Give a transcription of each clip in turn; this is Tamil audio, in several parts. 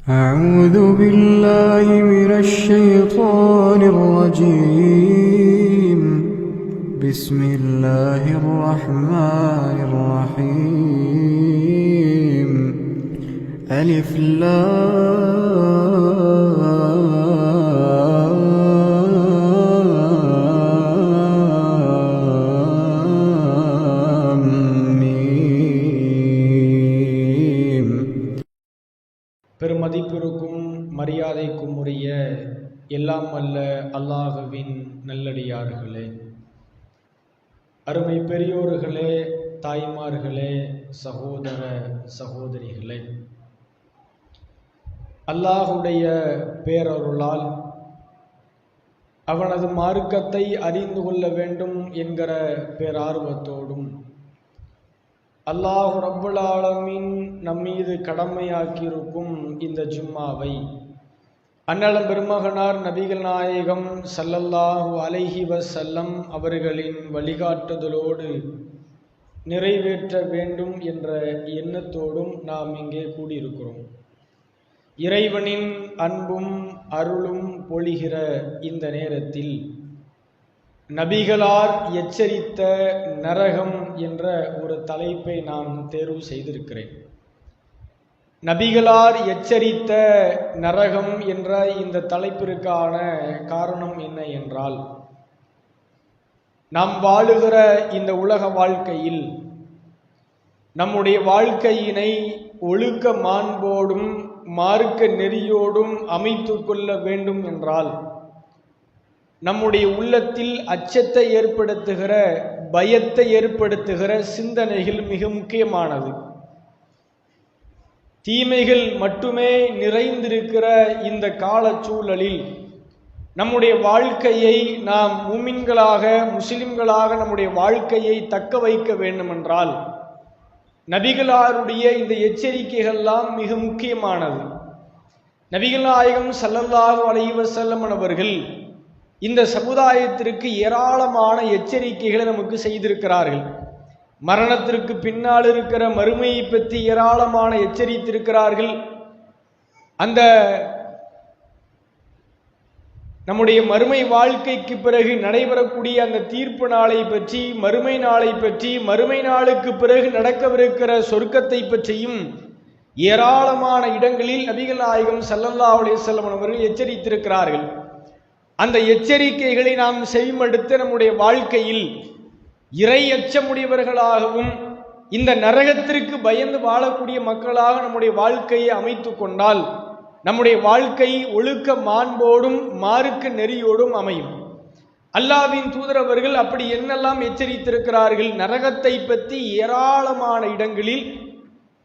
أعوذ بالله من الشيطان الرجيم. بسم الله الرحمن الرحيم. ألف لام ميم. பெருமதிப்பிற்கும் மரியாதைக்கும் உரிய எல்லாம் வல்ல அல்லாஹுவின் நல்லடியார்களே, அருமை பெரியோர்களே, தாய்மார்களே, சகோதர சகோதரிகளே, அல்லாஹுடைய பேரருளால் அவனது மார்க்கத்தை அறிந்து கொள்ள வேண்டும் என்கிற பேரார்வத்தோடும் அல்லாஹ் ரப்புல் ஆலமீன் நம்மீது கடமையாக்கியிருக்கும் இந்த ஜும்மாவை அன்னலம் பெருமகனார் நபிகள் நாயகம் ஸல்லல்லாஹு அலைஹி வஸல்லம் அவர்களின் வழிகாட்டுதலோடு நிறைவேற்ற வேண்டும் என்ற எண்ணத்தோடும் நாம் இங்கே கூடியிருக்கிறோம். இறைவனின் அன்பும் அருளும் பொழிகிற இந்த நேரத்தில் நபிகளார் எச்சரித்த நரகம் என்ற ஒரு தலைப்பை நான் தேர்வு செய்திருக்கிறேன். நபிகளார் எச்சரித்த நரகம் என்ற இந்த தலைப்பிற்கான காரணம் என்ன என்றால், நாம் வாழுகிற இந்த உலக வாழ்க்கையில் நம்முடைய வாழ்க்கையினை ஒழுக்க மாண்போடும் மார்க்க நெறியோடும் அமைத்து கொள்ள வேண்டும் என்றால் நம்முடைய உள்ளத்தில் அச்சத்தை ஏற்படுத்துகிற, பயத்தை ஏற்படுத்துகிற சிந்தனைகள் மிக முக்கியமானது. தீமைகள் மட்டுமே நிறைந்திருக்கிற இந்த கால சூழலில் நம்முடைய வாழ்க்கையை நாம் மூமின்களாக, முஸ்லிம்களாக நம்முடைய வாழ்க்கையை தக்க வைக்க வேண்டுமென்றால் நபிகளாருடைய இந்த எச்சரிக்கைகள்லாம் மிக முக்கியமானது. நபிகள் நாயகம் ஸல்லல்லாஹு அலைஹி வஸல்லம் அவர்கள் இந்த சமுதாயத்திற்கு ஏராளமான எச்சரிக்கைகளை நமக்கு செய்திருக்கிறார்கள். மரணத்திற்கு பின்னால் இருக்கிற மறுமையை பற்றி ஏராளமான எச்சரித்திருக்கிறார்கள். அந்த நம்முடைய மறுமை வாழ்க்கைக்கு பிறகு நடைபெறக்கூடிய அந்த தீர்ப்பு நாளை பற்றி, மறுமை நாளை பற்றி, மறுமை நாளுக்கு பிறகு நடக்கவிருக்கிற சொர்க்கத்தை பற்றியும் ஏராளமான இடங்களில் நபிகள் நாயகம் ஸல்லல்லாஹு அலைஹி வஸல்லம் அவர்கள் எச்சரித்திருக்கிறார்கள். அந்த எச்சரிக்கைகளை நாம் செவிமடுத்து நம்முடைய வாழ்க்கையில் இறை அச்சமுடையவர்களாகவும் இந்த நரகத்திற்கு பயந்து வாழக்கூடிய மக்களாக நம்முடைய வாழ்க்கையை அமைத்து கொண்டால் நம்முடைய வாழ்க்கை ஒழுக்க மாண்போடும் மார்க்க நெறியோடும் அமையும். அல்லாஹ்வின் தூதரவர்கள் அப்படி என்னெல்லாம் எச்சரித்திருக்கிறார்கள்? நரகத்தை பற்றி ஏராளமான இடங்களில்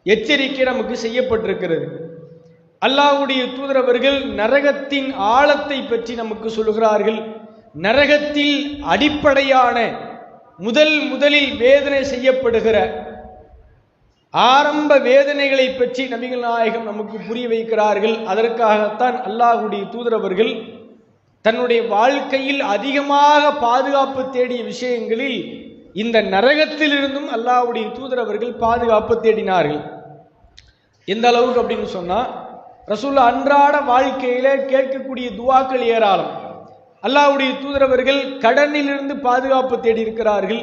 எச்சரிக்கை நமக்கு செய்யப்பட்டிருக்கிறது. அல்லாஹ்வுடைய தூதரவர்கள் நரகத்தின் ஆழத்தை பற்றி நமக்கு சொல்கிறார்கள். நரகத்தில் அடிப்படையான முதலில் வேதனை செய்யப்படுகிற ஆரம்ப வேதனைகளை பற்றி நபிகள் நாயகம் நமக்கு புரிய வைக்கிறார்கள். அதற்காகத்தான் அல்லாஹ்வுடைய தூதரவர்கள் தன்னுடைய வாழ்க்கையில் அதிகமாக பாதுகாப்பு தேடிய விஷயங்களில் இந்த நரகத்திலிருந்தும் அல்லாஹ்வுடைய தூதரவர்கள் பாதுகாப்பு தேடினார்கள். எந்த அளவுக்கு அப்படின்னு சொன்னா, ரசூல் அன்றாட வாழ்க்கையில கேட்கக்கூடிய துவாக்கள் ஏராளம். அல்லாஹ்வுடைய தூதரவர்கள் கடனிலிருந்து பாதுகாப்பு தேடி இருக்கிறார்கள்,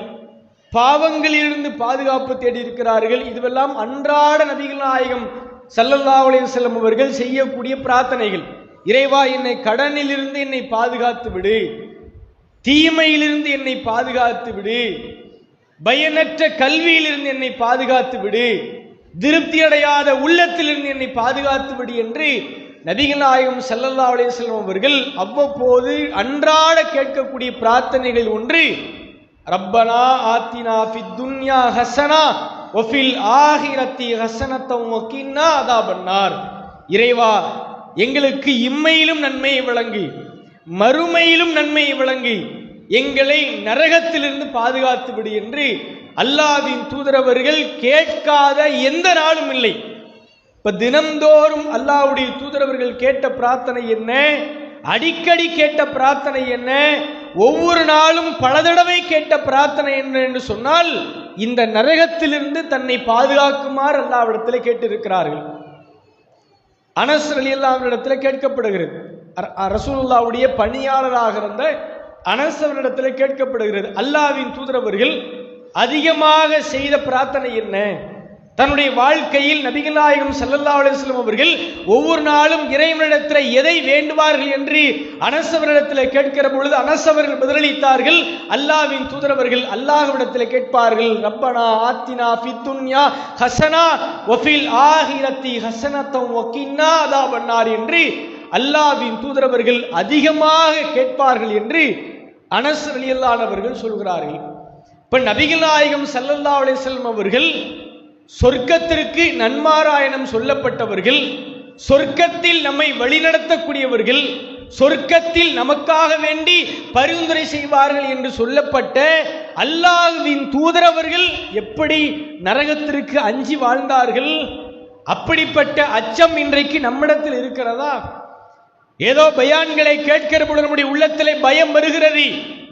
பாவங்களிலிருந்து பாதுகாப்பு தேடி இருக்கிறார்கள். இதுவெல்லாம் அன்றாட நபிகள் நாயகம் ஸல்லல்லாஹு அலைஹி வஸல்லம் அவர்கள் செய்யக்கூடிய பிரார்த்தனைகள். இறைவா, என்னை கடனிலிருந்து என்னை பாதுகாத்து விடு, தீமையிலிருந்து என்னை பாதுகாத்து விடு, பயனற்ற கல்வியிலிருந்து என்னை பாதுகாத்து விடு, திருப்தி அடையாத உள்ளத்திலிருந்து என்னை பாதுகாத்து விடு என்று நபிகள் நாயகம் ஸல்லல்லாஹு அலைஹி வஸல்லம் அவர்கள் அவ்வப்போது அன்றாட கேட்கக்கூடிய பிரார்த்தனைகள் ஒன்று, ரப்பனா ஆத்தினா ஃபித் துன்யா ஹஸனா வ ஃபில் ஆஹிரத்தி ஹஸனத்தம் வ கின்னா அதாபன்னார். இறைவா, எங்களுக்கு இம்மையிலும் நன்மையை வழங்கு, மறுமையிலும் நன்மையை வழங்கு, எங்களை நரகத்திலிருந்து பாதுகாத்து விடு என்று அல்லாஹ்வின் தூதரவர்கள் கேட்காத எந்த நாளும் இல்லை. இப்ப தினந்தோறும் அல்லாஹ்வுடைய தூதரவர்கள் கேட்ட பிரார்த்தனை என்ன? அடிக்கடி கேட்ட பிரார்த்தனை என்ன? ஒவ்வொரு நாளும் பல தடவை கேட்ட பிரார்த்தனை என்ன என்று சொன்னால், இந்த நரகத்திலிருந்து தன்னை பாதுகாக்குமாறு அல்லாஹ்விடத்தில் கேட்டிருக்கிறார்கள். அனஸ் ரலியல்லாஹு அன்ஹு இடத்துல கேட்கப்படுகிறது. ரசூலுல்லாஹ்வுடைய பணியாளராக இருந்த அனஸ் அவரிடத்தில் கேட்கப்படுகிறது, அல்லாஹ்வின் தூதர் அவர்கள் அதிகமாக செய்த பிரார்த்தனை என்ன? தன்னுடைய வாழ்க்கையில் நபிகள் நாயகம் ஸல்லல்லாஹு அலைஹி வஸல்லம் அவர்கள் ஒவ்வொரு நாளும் இறைவனிடத்தில் எதை வேண்டுவார்கள் என்று அனஸ் அவரிடத்தில் கேட்கிற பொழுது அனஸ் அவர்கள் பதிலளித்தார்கள், அல்லாஹ்வின் தூதர் அவர்கள் அல்லாஹ்விடத்தில் கேட்பார்கள், ரப்பனா ஆத்தினா ஃபித் துன்யா ஹஸனா வ ஃபில் ஆஹிரத்தி ஹஸனத்தன் வ கின்னா அதாபன்னார் என்று அல்லாஹ்வின் தூதர் அவர்கள் அதிகமாக கேட்பார்கள் என்று அனஸ் ரலியல்லாஹு அன்ஹு அவர்கள் சொல்கிறார்கள். இப்ப நபிகள் நாயகம் ஸல்லல்லாஹு அலைஹி வஸல்லம் அவர்கள் சொர்க்கத்திற்கு நன்மாராயணம் சொல்லப்பட்டவர்கள், சொர்க்கத்தில் நம்மை வழிநடத்தக்கூடியவர்கள், சொர்க்கத்தில் நமக்காக வேண்டி பரிந்துரை செய்வார்கள் என்று சொல்லப்பட்ட அல்லாஹ்வின் தூதர் அவர்கள் எப்படி நரகத்திற்கு அஞ்சி வாழ்ந்தார்கள்? அப்படிப்பட்ட அச்சம் இன்றைக்கு நம்மிடத்தில் இருக்கிறதா? ஏதோ பயான்களை கேட்கிற பொழுது நம்முடைய உள்ளத்திலே பயம் வருகிறது.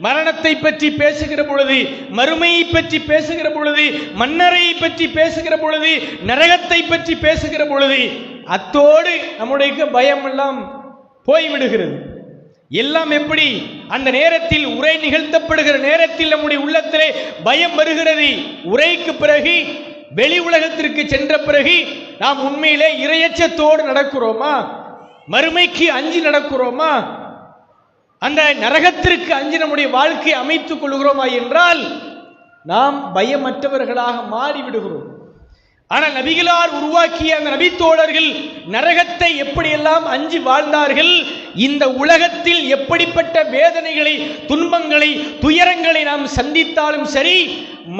மரணத்தை பற்றி பேசுகிற பொழுது, மறுமையை பற்றி பேசுகிற பொழுது, மன்னரை பற்றி பேசுகிற பொழுது, நரகத்தை பற்றி பேசுகிற பொழுது அத்தோடு நம்முடைய பயம் எல்லாம் போய்விடுகிறது. எல்லாம் எப்படி அந்த நேரத்தில் உரை நிகழ்த்தப்படுகிற நேரத்தில் நம்முடைய உள்ளத்திலே பயம் வருகிறது. உரைக்கு பிறகு வெளி உலகத்திற்கு சென்ற பிறகு நாம் உண்மையிலே இறையச்சத்தோடு நடக்கிறோமா? மறுமைக்கு அஞ்சி நடக்கிறோமா? அந்த நரகத்திற்கு அஞ்சி நம்முடைய வாழ்க்கையை அமைத்துக் கொள்கிறோமா என்றால் நாம் பயமற்றவர்களாக மாறிவிடுகிறோம். ஆனால் நபிகளார் உருவாக்கிய அந்த நபித்தோழர்கள் நரகத்தை எப்படியெல்லாம் அஞ்சி வாழ்ந்தார்கள், இந்த உலகத்தில் எப்படிப்பட்ட வேதனைகளை, துன்பங்களை, துயரங்களை நாம் சந்தித்தாலும் சரி,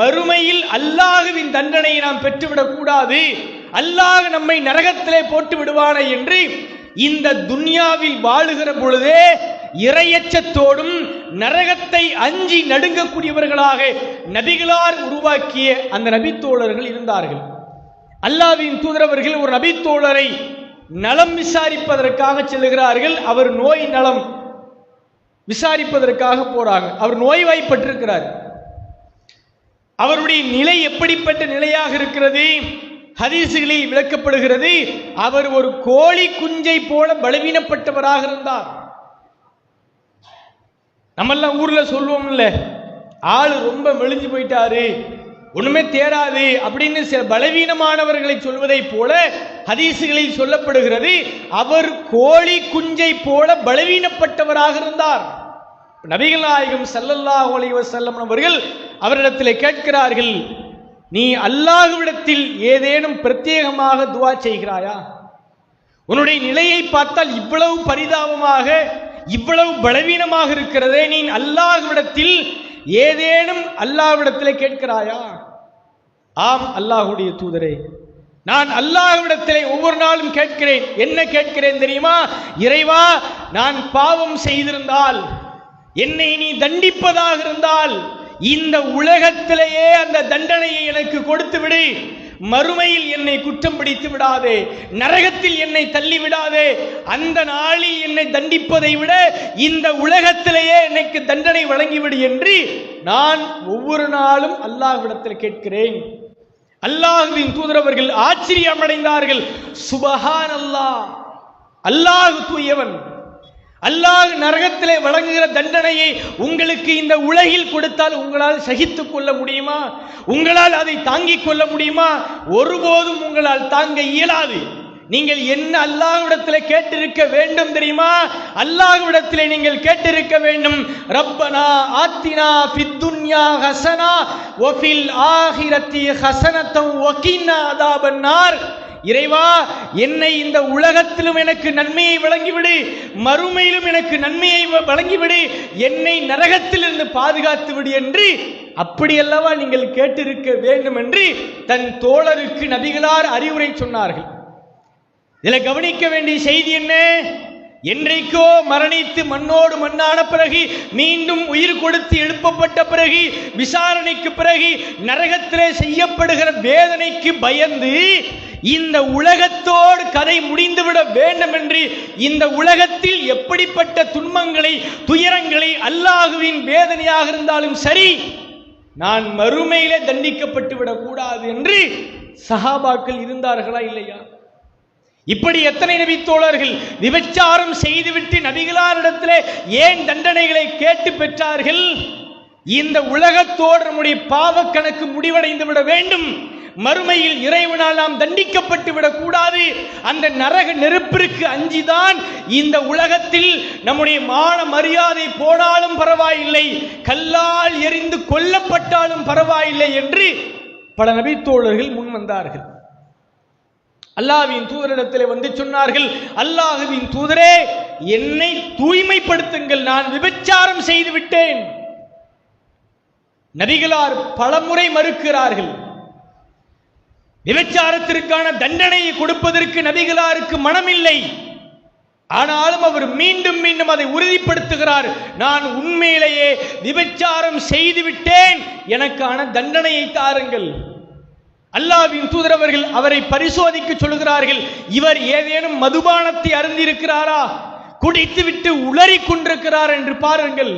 மறுமையில் அல்லாஹ்வின் தண்டனையை நாம் பெற்றுவிடக் கூடாது, அல்லாஹ் நம்மை நரகத்திலே போட்டு விடுவானே என்று இந்த துன்யாவில் வாழுகிற பொழுதே இறையச்சத்தோடும் நரகத்தை அஞ்சி நடுங்கக்கூடியவர்களாக நபிகளார் உருவாக்கிய அந்த நபித்தோழர்கள் இருந்தார்கள். அல்லாஹ்வின் தூதர் அவர்கள் ஒரு நபித்தோழரை நலம் விசாரிப்பதற்காக செல்லுகிறார்கள். அவர் நோய் நலம் விசாரிப்பதற்காக போறாங்க. அவர் நோய்வாய்ப்பட்டிருக்கிறார். அவருடைய நிலை எப்படிப்பட்ட நிலையாக இருக்கிறது? ஹதீசுகளில் விளக்கப்படுகிறது, அவர் ஒரு கோழி குஞ்சை போல பலவீனப்பட்டவராக இருந்தார். நம்மெல்லாம் ஊர்ல சொல்லுவோம் இல்ல, ஆளு ரொம்ப மெலிஞ்சு போயிட்டாரு, ஒண்ணுமே தேராது அப்படின்னு சில பலவீனமானவர்களை சொல்வதை போல ஹதீசுகளில் சொல்லப்படுகிறது, அவர் கோழி குஞ்சை போல பலவீனப்பட்டவராக இருந்தார். நபிகள் நாயகம் ஸல்லல்லாஹு அலைஹி வஸல்லம் அவர்கள் அவரிடத்தில் கேட்கிறார்கள், நீ அல்லாஹ்விடத்தில் ஏதேனும் பிரத்யேகமாக துஆ செய்கிறாயா? உன்னுடைய நிலையை பார்த்தால் இவ்வளவு பரிதாபமாக, இவ்வளவு பலவீனமாக இருக்கிறதே, நீ அல்லாஹ்விடத்தில் ஏதேனும் அல்லாஹ்விடத்தில் கேட்கிறாயா? ஆம் அல்லாஹ்வுடைய தூதரே, நான் அல்லாஹ்விடத்திலே ஒவ்வொரு நாளும் கேட்கிறேன். என்ன கேட்கிறேன் தெரியுமா? இறைவா, நான் பாவம் செய்திருந்தால், என்னை நீ தண்டிப்பதாக இருந்தால் இந்த உலகத்திலேயே அந்த தண்டனையை எனக்கு கொடுத்து விடு, மறுமையில் என்னை குற்றம் பிடித்து விடாதே, நரகத்தில் என்னை தள்ளி விடாதே, அந்த நாளில் என்னை தண்டிப்பதை விட இந்த உலகத்திலேயே எனக்கு தண்டனை வழங்கிவிடு என்று நான் ஒவ்வொரு நாளும் அல்லாஹ்விடத்தில் கேட்கிறேன். அல்லாஹ்வின் தூதர் அவர்கள் ஆச்சரியம் அடைந்தார்கள். சுபஹானல்லாஹ், அல்லாஹ் தூயவன், அல்லாஹ் நரகத்திலே வழங்குகிற தண்டனையை உங்களுக்கு இந்த உலகில் கொடுத்தால் உங்களால் சகித்துக் கொள்ள முடியுமா? உங்களால் அதை தாங்கிக் கொள்ள முடியுமா? ஒருபோதும் உங்களால் தாங்க இயலாது. நீங்கள் என்ன அல்லாஹ்விடத்திலே கேட்டிருக்க வேண்டும் தெரியுமா? அல்லாஹ்விடத்திலே நீங்கள் கேட்டிருக்க வேண்டும், ரப்பனா ஆத்தினா ஃபித் துன்யா ஹஸனா வ ஃபில் ஆஹிரத்தி ஹஸனத்தன் வ கின்னா அதாபன்னார். இறைவா, என்னை இந்த உலகத்திலும் எனக்கு நன்மையை வழங்கிவிடு, மறுமையிலும் எனக்கு நன்மையை வழங்கிவிடு, என்னை நரகத்திலிருந்து பாதுகாத்து விடு என்று அப்படியல்லவா நீங்கள் கேட்டிருக்க வேண்டும் என்று தன் தோழருக்கு நபிகளார் அறிவுரை சொன்னார்கள். இதில் கவனிக்க வேண்டிய செய்தி என்ன? என்றைக்கோ மரணித்து மண்ணோடு மண்ணான பிறகு, மீண்டும் உயிர் கொடுத்து எழுப்பப்பட்ட பிறகு, விசாரணைக்கு பிறகு நரகத்திலே செய்யப்படுகிற வேதனைக்கு பயந்து இந்த உலகத்தோடு கதை முடிந்துவிட வேண்டும் என்று இந்த உலகத்தில் எப்படிப்பட்ட துன்பங்களை, துயரங்களை, அல்லாஹுவின் வேதனையாக இருந்தாலும் சரி, நான் மறுமையிலே தண்டிக்கப்பட்டு விடக்கூடாது என்று சஹாபாக்கள் இருந்தார்களா இல்லையா? இப்படி எத்தனை நபி தோழர்கள் விபச்சாரம் செய்துவிட்டு நபிகளாரிடத்திலே ஏன் தண்டனைகளை கேட்டு பெற்றார்கள்? இந்த உலகத்தோடு நம்முடைய பாவ கணக்கு முடிவடைந்து விட வேண்டும், மறுமையில் இறைவனால் நாம் தண்டிக்கப்பட்டு விடக்கூடாது. அந்த நரக நெருப்பிற்கு அஞ்சிதான் இந்த உலகத்தில் நம்முடைய மான மரியாதை போனாலும் பரவாயில்லை, கல்லால் எரிந்து கொல்லப்பட்டாலும் பரவாயில்லை என்று பல நபித்தோழர்கள் முன் வந்தார்கள். அல்லாஹ்வின் தூதரிடத்தில் வந்து சொன்னார்கள், அல்லாஹ்வின் தூதரே, என்னை தூய்மைப்படுத்துங்கள், நான் விபச்சாரம் செய்து விட்டேன். நபிகளார் பலமுறை மறுக்கிறார்கள். விபச்சாரத்திற்கான தண்டனையை கொடுப்பதற்கு நபிகளாருக்கு மனமில்லை. ஆனாலும் அவர் மீண்டும் மீண்டும் அதை உறுதிப்படுத்துகிறார், நான் உண்மையிலேயே விபச்சாரம் செய்துவிட்டேன், எனக்கான தண்டனையை தாருங்கள். அல்லாஹ்வின் தூதர் அவர்கள் அவரை பரிசோதிக்க சொல்கிறார்கள், இவர் ஏதேனும் மதுபானத்தை அருந்திருக்கிறாரா, குடித்துவிட்டு உளறி கொண்டிருக்கிறார் என்று பாருங்கள்.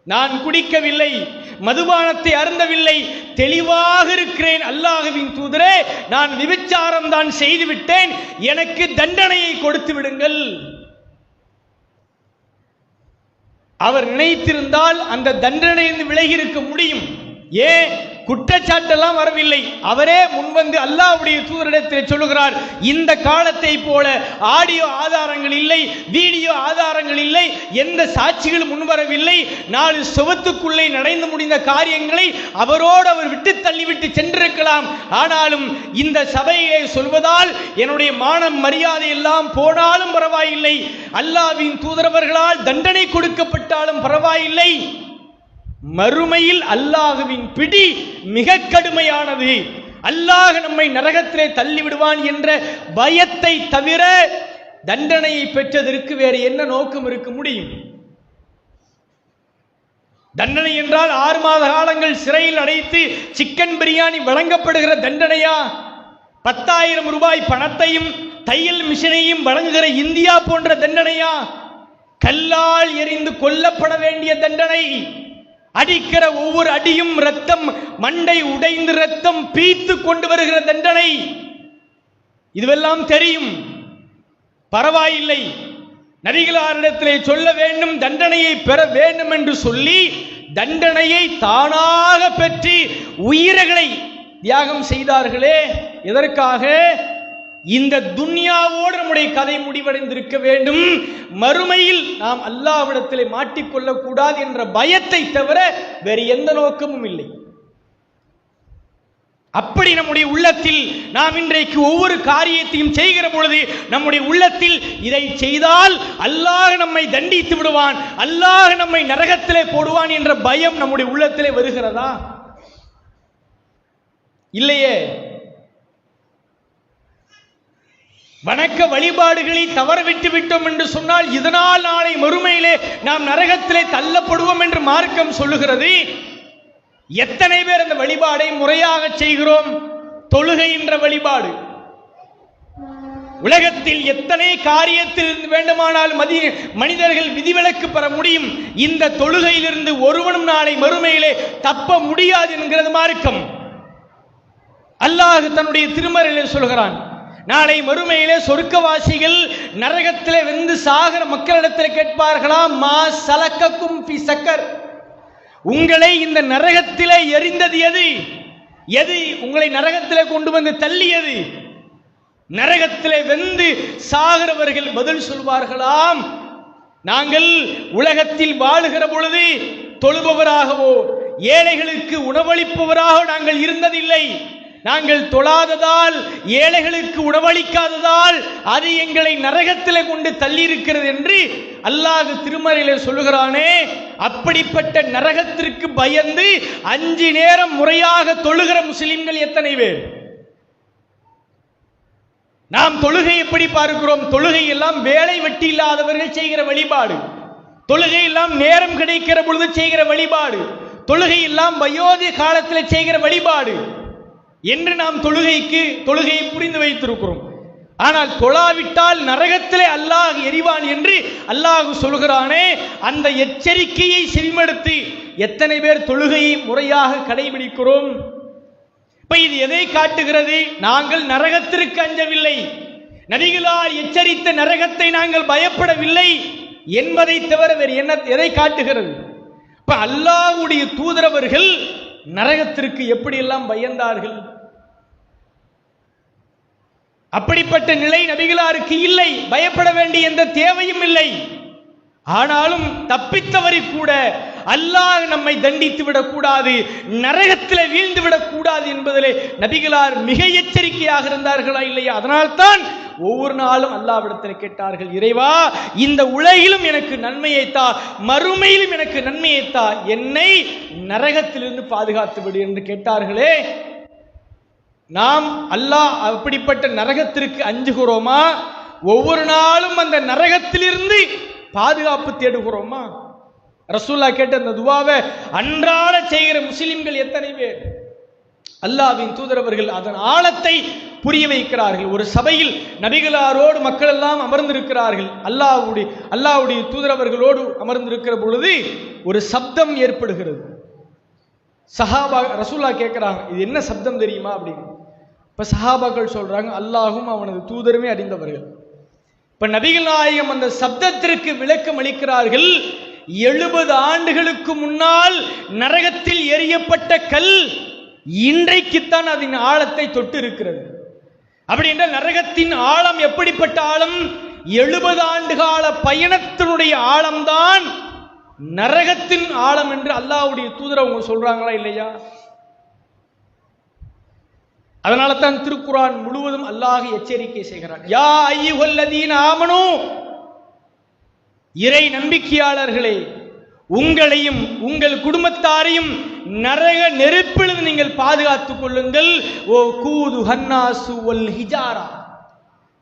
நான் குடிக்கவில்லை, மதுபானத்தை அருந்தவில்லை, தெளிவாக இருக்கிறேன் அல்லாஹ்வின் தூதரே, நான் விபச்சாரம் தான் செய்துவிட்டேன், எனக்கு தண்டனையை கொடுத்து விடுங்கள். அவர் நினைத்திருந்தால் அந்த தண்டனையிலிருந்து விலகி இருக்க முடியும். ஏன் குற்றச்சாட்டெல்லாம் வரவில்லை, அவரே முன்வந்து அல்லாஹ்வுடைய தூதரிடத்தில் சொல்லுகிறார், இந்த காலத்தை போல ஆடியோ ஆதாரங்கள் இல்லை, வீடியோ ஆதாரங்கள் இல்லை, எந்த சாட்சிகளும் முன்வரவில்லை, 4 சுவத்துக்குள்ளே நடந்து முடிந்த காரியங்களை அவரோடு அவர் விட்டு தள்ளிவிட்டு சென்றிருக்கலாம். ஆனாலும் இந்த சபையை சொல்வதால் என்னுடைய மானம் மரியாதை எல்லாம் போனாலும் பரவாயில்லை, அல்லாஹ்வின் தூதரவர்களால் தண்டனை கொடுக்கப்பட்டாலும் பரவாயில்லை, மறுமையில் அல்லாஹ்வின் பிடி மிக கடுமையானது, அல்லாஹ் நம்மை நரகத்திலே தள்ளிவிடுவான் என்ற பயத்தை தவிர தண்டனையை பெற்றதற்கு வேறு என்ன நோக்கம் இருக்க முடியும்? தண்டனை என்றால் 6 மாத காலங்கள் சிறையில் அடைத்து சிக்கன் பிரியாணி வழங்கப்படுகிற தண்டனையா? 10,000 ரூபாய் பணத்தையும் தையல் மிஷினையும் வழங்குகிற இந்தியா போன்ற தண்டனையா? கல்லால் எறிந்து கொல்லப்பட வேண்டிய தண்டனை, அடிக்கிற ஒவ்வொரு அடியும் ரத்தம், மண்டை உடைந்து ரத்தம் பீத்து கொண்டு வருகிற தண்டனை, இதுவெல்லாம் தெரியும், பரவாயில்லை, நபிகளாரிடத்திலே சொல்ல வேண்டும், தண்டனையை பெற வேண்டும் என்று சொல்லி தண்டனையை தானாக பெற்று உயிர்களை தியாகம் செய்தார்களே, எதற்காக? இந்த துன்யாவோடு நம்முடைய கதை முடிவடைந்திருக்க வேண்டும், மறுமையில் நாம் அல்லாஹ்விடத்திலே மாட்டிக்கொள்ளக் கூடாது என்ற பயத்தை தவிர வேறு எந்த நோக்கமும் இல்லை. அப்படி நம்முடைய உள்ளத்தில் நாம் இன்றைக்கு ஒவ்வொரு காரியத்தையும் செய்கிற பொழுது நம்முடைய உள்ளத்தில் இதை செய்தால் அல்லாஹ் நம்மை தண்டித்து விடுவான், அல்லாஹ் நம்மை நரகத்திலே போடுவான் என்ற பயம் நம்முடைய உள்ளத்திலே வருகிறதா? இல்லையே. வணக்க வழிபாடுகளை தவறவிட்டு விட்டோம் என்று சொன்னால் இதனால் நாளை மறுமையிலே நாம் நரகத்திலே தள்ளப்படுவோம் என்று மார்க்கம் சொல்லுகிறது. எத்தனை பேர் அந்த வழிபாடை முறையாக செய்கிறோம்? தொழுகை என்ற வழிபாடு உலகத்தில் எத்தனை காரியத்தில் வேண்டுமானால் மனிதர்கள் விதிவிலக்கு பெற முடியும், இந்த தொழுகையிலிருந்து ஒருவனும் நாளை மறுமையிலே தப்ப முடியாது என்கிறது மார்க்கம். அல்லாஹ் தன்னுடைய திருமறையிலே சொல்கிறான், நாளை மறுமையிலே சொர்க்கவாசிகள் நரகத்திலே வெந்து சாகர மக்களிடத்தில் கேட்பார்களாம், மா சலக்கக்கும் ஃபி சக்கர், உங்களை இந்த நரகத்திலே எரிந்தது எது? எது உங்களை நரகத்திலே கொண்டு வந்து தள்ளியது? நரகத்திலே வெந்து சாகிறவர்கள் பதில் சொல்வார்களாம், நாங்கள் உலகத்தில் வாழுகிற பொழுது தொழுபவராகவோ ஏழைகளுக்கு உணவளிப்பவராக நாங்கள் இருந்ததில்லை, நாங்கள் தொழாததால் ஏழைகளுக்கு உணவளிக்காததால் அது எங்களை நரகத்திலே கொண்டு தள்ளி இருக்கிறது என்று அல்லாஹ் திருமறையிலே சொல்லுகிறானே. அப்படிப்பட்ட நரகத்திற்கு பயந்து 5 நேரம் முறையாக தொழுகிற முஸ்லிம்கள் எத்தனை பேர்? நாம் தொழுகை எப்படி பார்க்கிறோம்? தொழுகை எல்லாம் வேலை வெட்டி இல்லாதவர்கள் செய்கிற வழிபாடு, தொழுகை எல்லாம் நேரம் கிடைக்கிற பொழுது செய்கிற வழிபாடு, தொழுகை எல்லாம் வயோதிக காலத்தில் செய்கிற வழிபாடு என்று நாம் தொழுகையை புரிந்து வைத்திருக்கிறோம். ஆனால் தொழாவிட்டால் நரகத்திலே அல்லாஹ் எரிவான் என்று அல்லாஹ் சொல்கிறானே, அந்த எச்சரிக்கையை செவிமடுத்து எத்தனை பேர் தொழுகையை முறையாக கடைபிடிக்கிறோம்? இப்ப இது எதை காட்டுகிறது? நாங்கள் நரகத்திற்கு அஞ்சவில்லை, நபிகளார் எச்சரித்த நரகத்தை நாங்கள் பயப்படவில்லை என்பதை தவிர வேறு எதை காட்டுகிறது? இப்ப அல்லாஹ்வுடைய தூதரவர்கள் நரகத்திற்கு எப்படியெல்லாம் பயந்தார்கள்? அப்படிப்பட்ட நிலை நபிகளாருக்கு இல்லை, பயப்பட வேண்டிய எந்த தேவையும் இல்லை. ஆனாலும் தப்பித்தவரை கூட அல்லாஹ் நம்மை தண்டித்து விடக்கூடாது, நரகத்தில் வீழ்ந்து விடக்கூடாது என்பதிலே நபிகளார் மிக எச்சரிக்கையாக இருந்தார்களா இல்லையா? அதனால்தான் ஒவ்வொரு நாளும் அல்லாஹ்விடத்தில் கேட்டார்கள், இறைவா இந்த உலகிலும் எனக்கு நன்மையை தா, மறுமையிலும் எனக்கு நன்மையை தா, என்னை நரகத்திலிருந்து பாதுகாத்து விடு என்று கேட்டார்களே. நாம் அல்லாஹ் அப்படிப்பட்ட நரகத்திற்கு அஞ்சுகிறோமா? ஒவ்வொரு நாளும் அந்த நரகத்திலிருந்து பாதுகாப்பு தேடுகிறோமா? ரசூலுல்லாஹ் கேட்ட அந்த துஆவை அன்றாட செய்கிற முஸ்லிம்கள் எத்தனை பேர்? அல்லாஹ்வின் தூதரவர்கள் அதன் ஆழத்தை புரிய வைக்கிறார்கள். ஒரு சபையில் நபிகளாரோடு மக்கள் எல்லாம் அமர்ந்திருக்கிறார்கள். அல்லாஹ்வுடைய தூதரவர்களோடு அமர்ந்திருக்கிற பொழுது ஒரு சப்தம் ஏற்படுகிறது. சஹாபா ரசூலுல்லாஹ் கேட்கிறாங்க, இது என்ன சப்தம் தெரியுமா அப்படின்னு. இப்ப சஹாபாக்கள் சொல்றாங்க, அல்லாஹும் அவனது தூதருமே அறிந்தவர்கள். இப்ப நபிகள் நாயகம் அந்த சப்தத்திற்கு விளக்கம் அளிக்கிறார்கள். 70 ஆண்டுகளுக்கு முன்னால் நரகத்தில் எரியப்பட்ட கல் இன்றைக்குத்தான் அதன் ஆழத்தை தொட்டு இருக்கிறது. அப்படி என்றால் நரகத்தின் ஆழம் எப்படிப்பட்ட ஆழம்? 70 ஆண்டு கால பயணத்தினுடைய ஆழம்தான் நரகத்தின் ஆழம் என்று அல்லாஹ்வுடைய தூதர் அவங்க சொல்றாங்களா இல்லையா? அதனால தான் திருக்குர்ஆன் முழுவதும் அல்லாஹ் எச்சரிக்கை செய்கிறான். யா அய்யுஹல்லதீன ஆமனூ, இறை நம்பிக்கையாளர்களே, உங்களையும் உங்கள் குடும்பத்தாரையும் நரக நெருப்பிலிருந்து நீங்கள் பாதுகாத்துக் கொள்ளுங்கள். ஓ கூது ஹன்னாசு வல் ஹிஜாரா,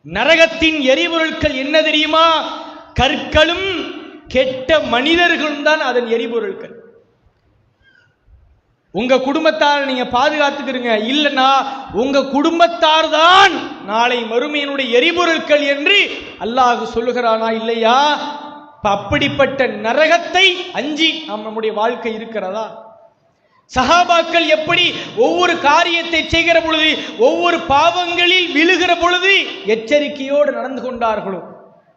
நரகத்தின் எரிபொருட்கள் என்ன தெரியுமா? கற்களும் கெட்ட மனிதர்களும் தான் அதன் எரிபொருட்கள். உங்க குடும்பத்தார் நீங்க பாதுகாத்துக்கிறீங்க, இல்லைன்னா உங்க குடும்பத்தார் தான் நாளை மறுமையினுடைய எரிபொருட்கள் என்று அல்லாஹ் சொல்லுகிறானா இல்லையா? அப்படிப்பட்ட நரகத்தை அஞ்சி நம்முடைய வாழ்க்கை இருக்கிறதா? சஹாபாக்கள் எப்படி ஒவ்வொரு காரியத்தை செய்கிற பொழுது, ஒவ்வொரு பாவங்களில் விழுகிற பொழுது எச்சரிக்கையோடு நடந்து கொண்டார்களோ,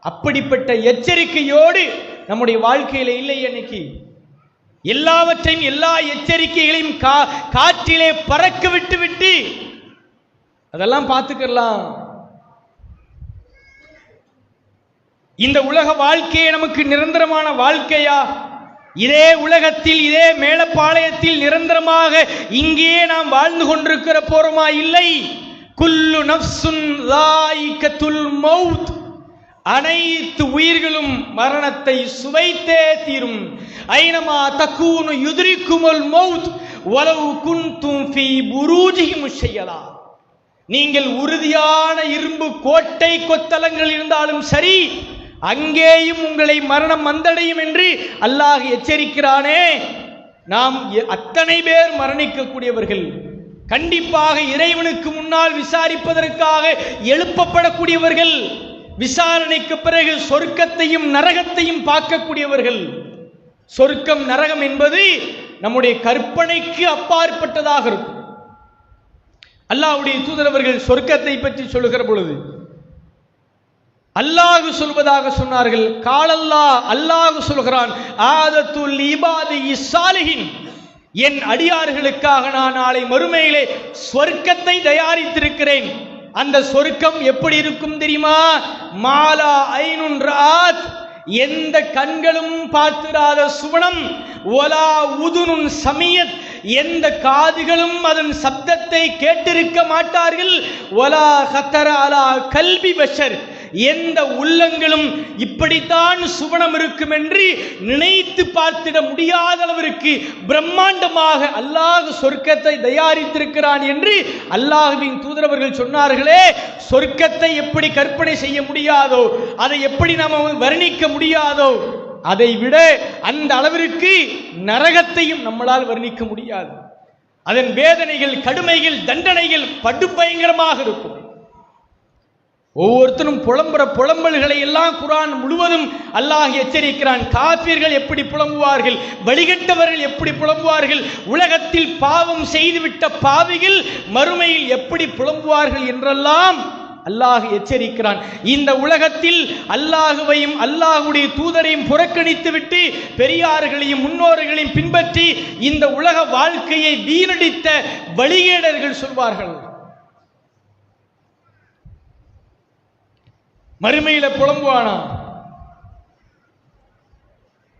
அப்படிப்பட்ட எச்சரிக்கையோடு நம்முடைய வாழ்க்கையில இல்லை. இன்னைக்கு எல்லாவற்றையும் எல்லா எச்சரிக்கைகளையும் காற்றிலே பறக்க விட்டு அதெல்லாம் பார்த்துக்கலாம். இந்த உலக வாழ்க்கையே நமக்கு நிரந்தரமான வாழ்க்கையா? இதே உலகத்தில் இதே மேலப்பாளையத்தில் நிரந்தரமாக இங்கே நாம் வாழ்ந்து கொண்டிருக்கிற போறோமா? இல்லை. குல்லு நஃப்சுன் ஸாயிகத்துல் மௌத், அனைத்து உயிர்களும் மரணத்தை சுவைத்தே தீரும். ஐனமா தக்கூனு யுத்ரிக்குமுல் மௌத் வலவ் குன்தும் ஃபீ புரூஜிஹி முஷையலா, நீங்கள் உறுதியான இரும்பு கோட்டை கொத்தளங்கள் இருந்தாலும் சரி, அங்கேயும் உங்களை மரணம் வந்தடையும் என்று அல்லாஹ் எச்சரிக்கிறானே. நாம் அத்தனை பேர் மரணிக்கக்கூடியவர்கள், கண்டிப்பாக இறைவனுக்கு முன்னால் விசாரிப்பதற்காக எழுப்பப்படக்கூடியவர்கள், விசாரணைக்கு பிறகு சொர்க்கத்தையும் நரகத்தையும் பார்க்கக்கூடியவர்கள். சொர்க்கம் நரகம் என்பது நம்முடைய கற்பனைக்கு அப்பாற்பட்டதாக இருக்கும். அல்லாஹ்வுடைய தூதரவர்கள் சொர்க்கத்தை பற்றி சொல்லுகிற பொழுது அல்லாஹ் சொல்வதாக சொன்னார்கள். காலல்லாஹ், அல்லாஹ் சொல்கிறான், ஆதத்துல் இபாதி ஸாலிஹின், என் அடியார்களுக்காக நான் நாளை மறுமையிலே சொர்க்கத்தை தயாரித்திருக்கிறேன். அந்த சொர்க்கம் எப்படி இருக்கும் தெரியுமா? மாலா ஐனுன் ராத், எந்த கண்களும் பார்த்திராத சுவனம், ஒலா உதுனுன் சமியத், எந்த காதுகளும் அதன் சப்தத்தை கேட்டிருக்க மாட்டார்கள், ஒலா ஹத்தர அலா கல்பி பஷர், எந்த உள்ளங்களும் இப்படித்தான் சுவனம் இருக்கும் என்று நினைத்து பார்த்திட முடியாத அளவிற்கு பிரம்மாண்டமாக அல்லாஹ் சொர்க்கத்தை தயாரித்திருக்கிறான் என்று அல்லாஹ்வின் தூதரவர்கள் சொன்னார்களே. சொர்க்கத்தை எப்படி கற்பனை செய்ய முடியாதோ, அதை எப்படி நாம் வர்ணிக்க முடியாதோ, அதை விட அந்த அளவிற்கு நரகத்தையும் நம்மளால் வர்ணிக்க முடியாது. அதன் வேதனைகள், கடுமைகள், தண்டனைகள் படுபயங்கரமாக இருக்கும். ஒவ்வொருத்தரும் புலம்புற புலம்பல்களை எல்லாம் குர்ஆன் முழுவதும் அல்லாஹ் எச்சரிக்கிறான். காபிர்கள் எப்படி புலம்புவார்கள், வழிகட்டவர்கள் எப்படி புலம்புவார்கள், உலகத்தில் பாவம் செய்துவிட்ட பாவிகள் மறுமையில் எப்படி புலம்புவார்கள் என்றெல்லாம் அல்லாஹ் எச்சரிக்கிறான். இந்த உலகத்தில் அல்லாஹுவையும் அல்லாஹுடைய தூதரையும் புறக்கணித்து விட்டு பெரியார்களையும் முன்னோர்களையும் பின்பற்றி இந்த உலக வாழ்க்கையை வீணடித்த வழிகேடர்கள் சொல்வார்கள், மறுமையில புலம்புவானா,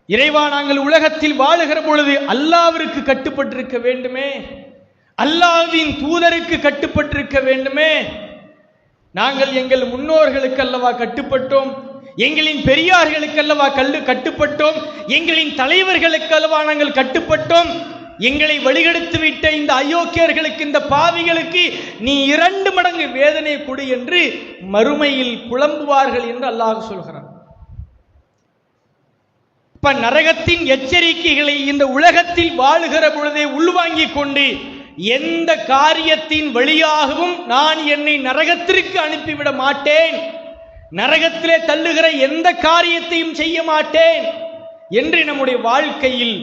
இறைவா நாங்கள் உலகத்தில் வாழுகிற பொழுது அல்லாஹ்விற்கு கட்டுப்பட்டிருக்க வேண்டுமே, அல்லாஹ்வின் தூதருக்கு கட்டுப்பட்டிருக்க வேண்டுமே, நாங்கள் எங்கள் முன்னோர்களுக்கு அல்லவா கட்டுப்பட்டோம், எங்களின் பெரியார்களுக்கு அல்லவா கட்டுப்பட்டோம், எங்களின் தலைவர்களுக்கு அல்லவா நாங்கள் கட்டுப்பட்டோம், எங்களை வழிகெடுத்து விட்ட இந்த அயோக்கியர்களுக்கு, இந்த பாவிகளுக்கு நீ 2 மடங்கு வேதனை கொடு என்று மறுமையில் புலம்புவார்கள் என்று அல்லாஹ் சொல்கிறான். இப்ப நரகத்தின் எச்சரிக்கைகளை இந்த உலகத்தில் வாழுகிற பொழுதே உள்வாங்கிக் கொண்டு எந்த காரியத்தின் வழியாகவும் நான் என்னை நரகத்திற்கு அனுப்பிவிட மாட்டேன், நரகத்திலே தள்ளுகிற எந்த காரியத்தையும் செய்ய மாட்டேன் என்று நம்முடைய வாழ்க்கையில்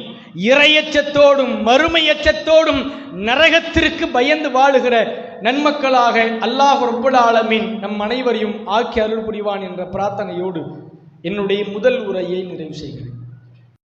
இறையச்சத்தோடும் மறுமையச்சத்தோடும் நரகத்திற்கு பயந்து வாழுகிற நன்மக்களாக அல்லாஹ் ரப்புல் ஆலமீன் நம் அனைவரையும் ஆக்கி அருள் புரிவான் என்ற பிரார்த்தனையோடு என்னுடைய முதல் உரையை நிறைவு செய்கிறேன்.